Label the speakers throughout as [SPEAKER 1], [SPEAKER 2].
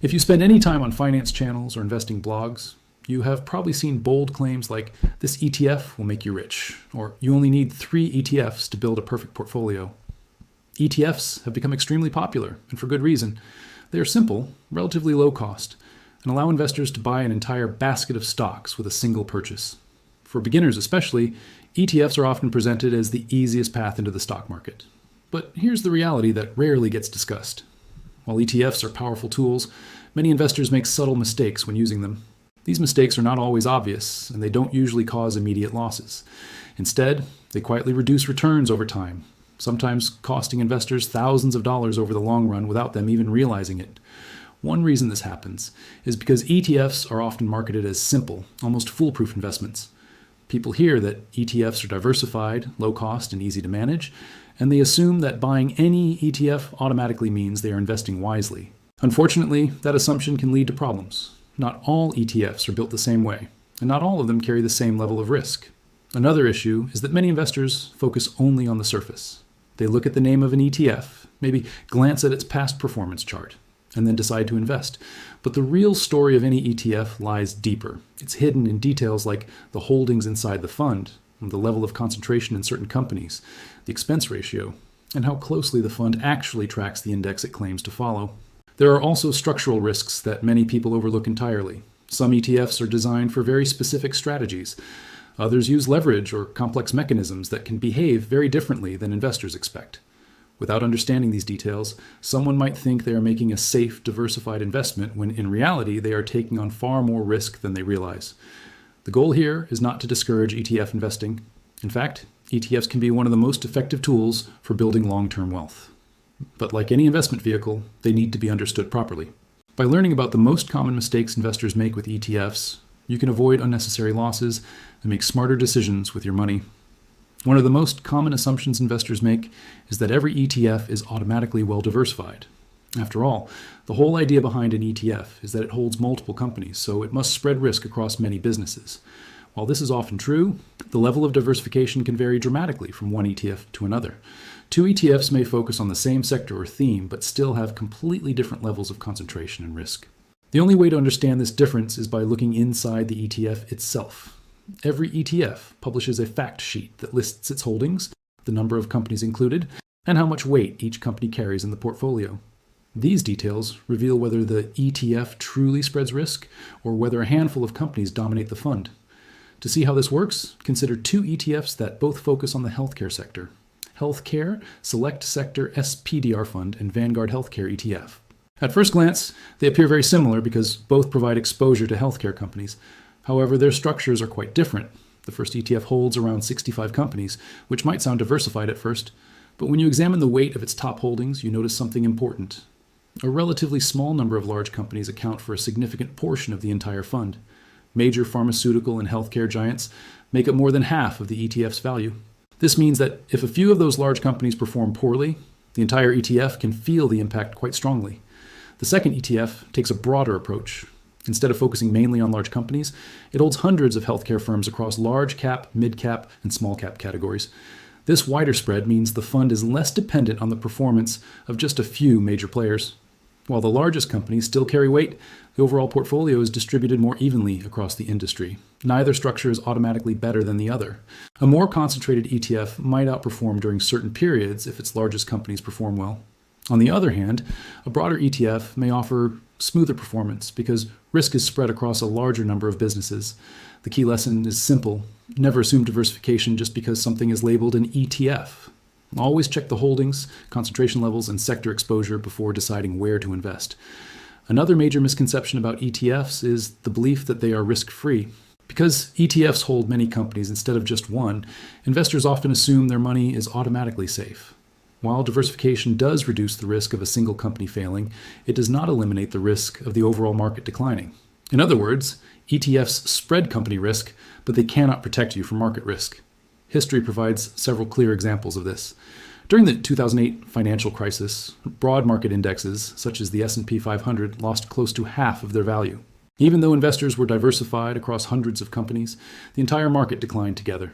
[SPEAKER 1] If you spend any time on finance channels or investing blogs, you have probably seen bold claims like, "This ETF will make you rich," or "You only need 3 ETFs to build a perfect portfolio." ETFs have become extremely popular, and for good reason. They are simple, relatively low cost, and allow investors to buy an entire basket of stocks with a single purchase. For beginners especially, ETFs are often presented as the easiest path into the stock market. But here's the reality that rarely gets discussed. While ETFs are powerful tools, many investors make subtle mistakes when using them. These mistakes are not always obvious, and they don't usually cause immediate losses. Instead, they quietly reduce returns over time, sometimes costing investors thousands of dollars over the long run without them even realizing it. One reason this happens is because ETFs are often marketed as simple, almost foolproof investments. People hear that ETFs are diversified, low cost, and easy to manage, and they assume that buying any ETF automatically means they are investing wisely. Unfortunately, that assumption can lead to problems. Not all ETFs are built the same way, and not all of them carry the same level of risk. Another issue is that many investors focus only on the surface. They look at the name of an ETF, maybe glance at its past performance chart, and then decide to invest. But the real story of any ETF lies deeper. It's hidden in details like the holdings inside the fund, the level of concentration in certain companies, the expense ratio, and how closely the fund actually tracks the index it claims to follow. There are also structural risks that many people overlook entirely. Some ETFs are designed for very specific strategies. Others use leverage or complex mechanisms that can behave very differently than investors expect. Without understanding these details, someone might think they are making a safe, diversified investment when in reality they are taking on far more risk than they realize. The goal here is not to discourage ETF investing. In fact, ETFs can be one of the most effective tools for building long-term wealth. But like any investment vehicle, they need to be understood properly. By learning about the most common mistakes investors make with ETFs, you can avoid unnecessary losses and make smarter decisions with your money. One of the most common assumptions investors make is that every ETF is automatically well diversified. After all, the whole idea behind an ETF is that it holds multiple companies, so it must spread risk across many businesses. While this is often true, the level of diversification can vary dramatically from one ETF to another. 2 ETFs may focus on the same sector or theme, but still have completely different levels of concentration and risk. The only way to understand this difference is by looking inside the ETF itself. Every ETF publishes a fact sheet that lists its holdings, the number of companies included, and how much weight each company carries in the portfolio. These details reveal whether the ETF truly spreads risk or whether a handful of companies dominate the fund. To see how this works, consider 2 ETFs that both focus on the healthcare sector: Healthcare Select Sector SPDR Fund and Vanguard Healthcare ETF. At first glance, they appear very similar because both provide exposure to healthcare companies. However, their structures are quite different. The first ETF holds around 65 companies, which might sound diversified at first, but when you examine the weight of its top holdings, you notice something important. A relatively small number of large companies account for a significant portion of the entire fund. Major pharmaceutical and healthcare giants make up more than half of the ETF's value. This means that if a few of those large companies perform poorly, the entire ETF can feel the impact quite strongly. The second ETF takes a broader approach. Instead of focusing mainly on large companies, it holds hundreds of healthcare firms across large cap, mid cap, and small cap categories. This wider spread means the fund is less dependent on the performance of just a few major players. While the largest companies still carry weight, the overall portfolio is distributed more evenly across the industry. Neither structure is automatically better than the other. A more concentrated ETF might outperform during certain periods if its largest companies perform well. On the other hand, a broader ETF may offer smoother performance because risk is spread across a larger number of businesses. The key lesson is simple: never assume diversification just because something is labeled an ETF. Always check the holdings, concentration levels, and sector exposure before deciding where to invest. Another major misconception about ETFs is the belief that they are risk-free. Because ETFs hold many companies instead of just one, investors often assume their money is automatically safe. While diversification does reduce the risk of a single company failing, it does not eliminate the risk of the overall market declining. In other words, ETFs spread company risk, but they cannot protect you from market risk. History provides several clear examples of this. During the 2008 financial crisis, broad market indexes, such as the S&P 500, lost close to half of their value. Even though investors were diversified across hundreds of companies, the entire market declined together.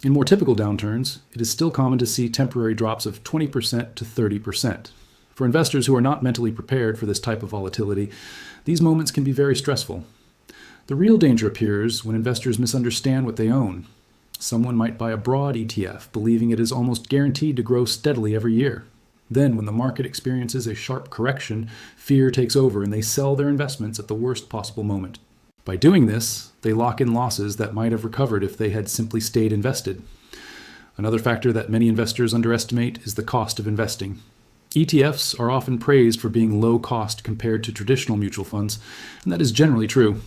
[SPEAKER 1] In more typical downturns, it is still common to see temporary drops of 20% to 30%. For investors who are not mentally prepared for this type of volatility, these moments can be very stressful. The real danger appears when investors misunderstand what they own. Someone might buy a broad ETF, believing it is almost guaranteed to grow steadily every year. Then, when the market experiences a sharp correction, fear takes over and they sell their investments at the worst possible moment. By doing this, they lock in losses that might have recovered if they had simply stayed invested. Another factor that many investors underestimate is the cost of investing. ETFs are often praised for being low cost compared to traditional mutual funds, and that is generally true.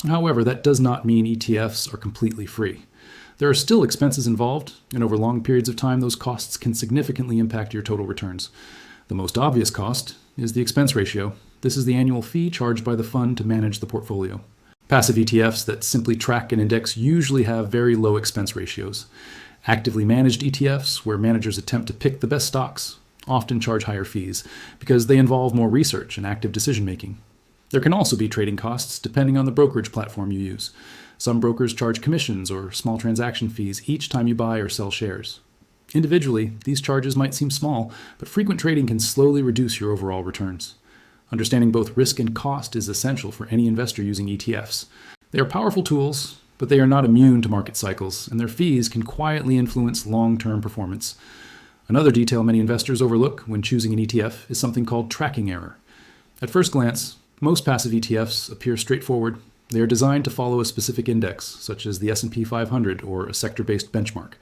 [SPEAKER 1] However, that does not mean ETFs are completely free. There are still expenses involved, and over long periods of time, those costs can significantly impact your total returns. The most obvious cost is the expense ratio. This is the annual fee charged by the fund to manage the portfolio. Passive ETFs that simply track an index usually have very low expense ratios. Actively managed ETFs, where managers attempt to pick the best stocks, often charge higher fees because they involve more research and active decision-making. There can also be trading costs depending on the brokerage platform you use. Some brokers charge commissions or small transaction fees each time you buy or sell shares. Individually, these charges might seem small, but frequent trading can slowly reduce your overall returns. Understanding both risk and cost is essential for any investor using ETFs. They are powerful tools, but they are not immune to market cycles, and their fees can quietly influence long-term performance. Another detail many investors overlook when choosing an ETF is something called tracking error. At first glance, most passive ETFs appear straightforward. They are designed to follow a specific index, such as the S&P 500 or a sector-based benchmark.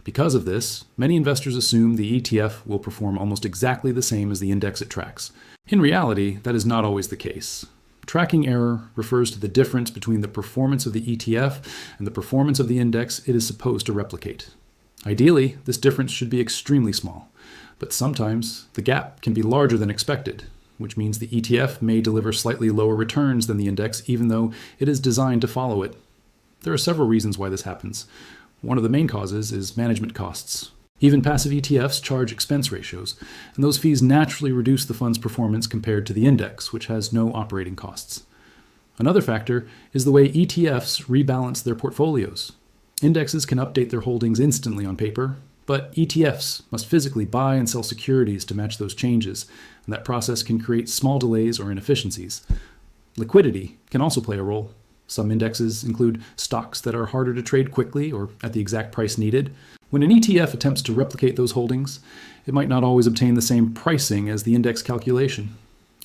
[SPEAKER 1] Because of this, many investors assume the ETF will perform almost exactly the same as the index it tracks. In reality, that is not always the case. Tracking error refers to the difference between the performance of the ETF and the performance of the index it is supposed to replicate. Ideally, this difference should be extremely small, but sometimes the gap can be larger than expected, which means the ETF may deliver slightly lower returns than the index even though it is designed to follow it. There are several reasons why this happens. One of the main causes is management costs. Even passive ETFs charge expense ratios, and those fees naturally reduce the fund's performance compared to the index, which has no operating costs. Another factor is the way ETFs rebalance their portfolios. Indexes can update their holdings instantly on paper, but ETFs must physically buy and sell securities to match those changes, and that process can create small delays or inefficiencies. Liquidity can also play a role. Some indexes include stocks that are harder to trade quickly or at the exact price needed. When an ETF attempts to replicate those holdings, it might not always obtain the same pricing as the index calculation.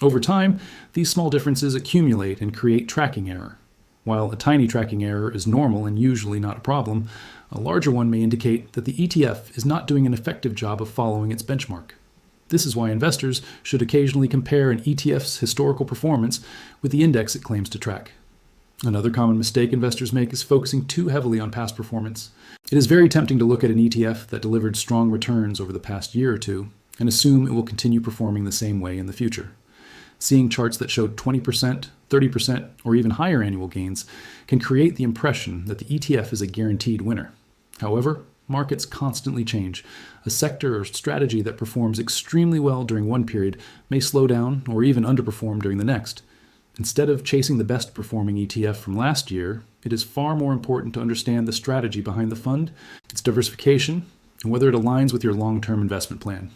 [SPEAKER 1] Over time, these small differences accumulate and create tracking error. While a tiny tracking error is normal and usually not a problem, a larger one may indicate that the ETF is not doing an effective job of following its benchmark. This is why investors should occasionally compare an ETF's historical performance with the index it claims to track. Another common mistake investors make is focusing too heavily on past performance. It is very tempting to look at an ETF that delivered strong returns over the past year or two and assume it will continue performing the same way in the future. Seeing charts that showed 20%, 30%, or even higher annual gains can create the impression that the ETF is a guaranteed winner. However, markets constantly change. A sector or strategy that performs extremely well during one period may slow down or even underperform during the next. Instead of chasing the best performing ETF from last year, it is far more important to understand the strategy behind the fund, its diversification, and whether it aligns with your long-term investment plan.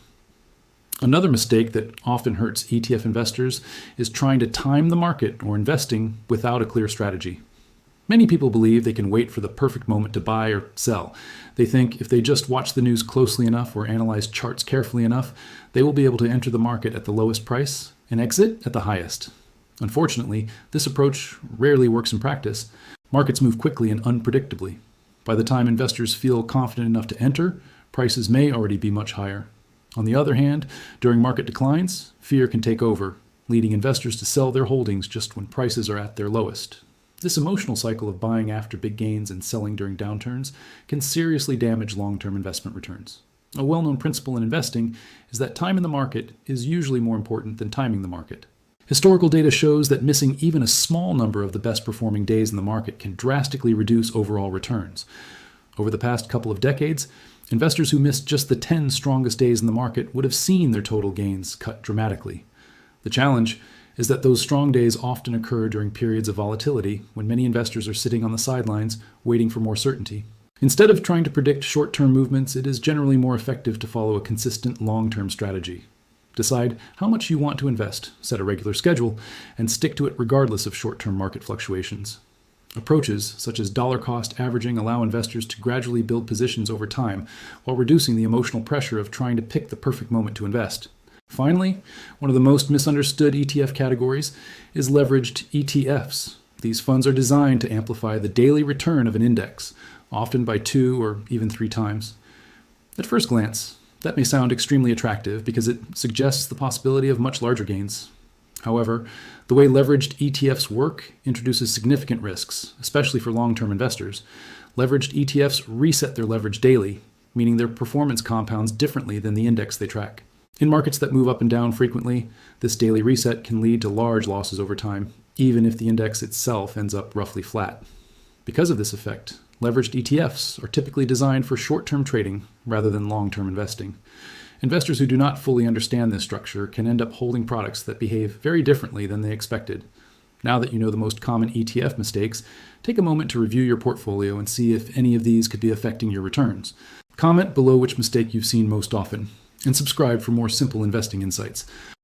[SPEAKER 1] Another mistake that often hurts ETF investors is trying to time the market or investing without a clear strategy. Many people believe they can wait for the perfect moment to buy or sell. They think if they just watch the news closely enough or analyze charts carefully enough, they will be able to enter the market at the lowest price and exit at the highest. Unfortunately, this approach rarely works in practice. Markets move quickly and unpredictably. By the time investors feel confident enough to enter, prices may already be much higher. On the other hand, during market declines, fear can take over, leading investors to sell their holdings just when prices are at their lowest. This emotional cycle of buying after big gains and selling during downturns can seriously damage long-term investment returns. A well-known principle in investing is that time in the market is usually more important than timing the market. Historical data shows that missing even a small number of the best performing days in the market can drastically reduce overall returns. Over the past couple of decades, investors who missed just the 10 strongest days in the market would have seen their total gains cut dramatically. The challenge is that those strong days often occur during periods of volatility when many investors are sitting on the sidelines waiting for more certainty. Instead of trying to predict short-term movements, it is generally more effective to follow a consistent long-term strategy. Decide how much you want to invest, set a regular schedule, and stick to it regardless of short-term market fluctuations. Approaches such as dollar cost averaging allow investors to gradually build positions over time while reducing the emotional pressure of trying to pick the perfect moment to invest. Finally, one of the most misunderstood ETF categories is leveraged ETFs. These funds are designed to amplify the daily return of an index, often by 2 or even 3 times. At first glance, that may sound extremely attractive because it suggests the possibility of much larger gains. However, the way leveraged ETFs work introduces significant risks, especially for long-term investors. Leveraged ETFs reset their leverage daily, meaning their performance compounds differently than the index they track. In markets that move up and down frequently, this daily reset can lead to large losses over time, even if the index itself ends up roughly flat. Because of this effect, leveraged ETFs are typically designed for short-term trading rather than long-term investing. Investors who do not fully understand this structure can end up holding products that behave very differently than they expected. Now that you know the most common ETF mistakes, take a moment to review your portfolio and see if any of these could be affecting your returns. Comment below which mistake you've seen most often, and subscribe for more simple investing insights.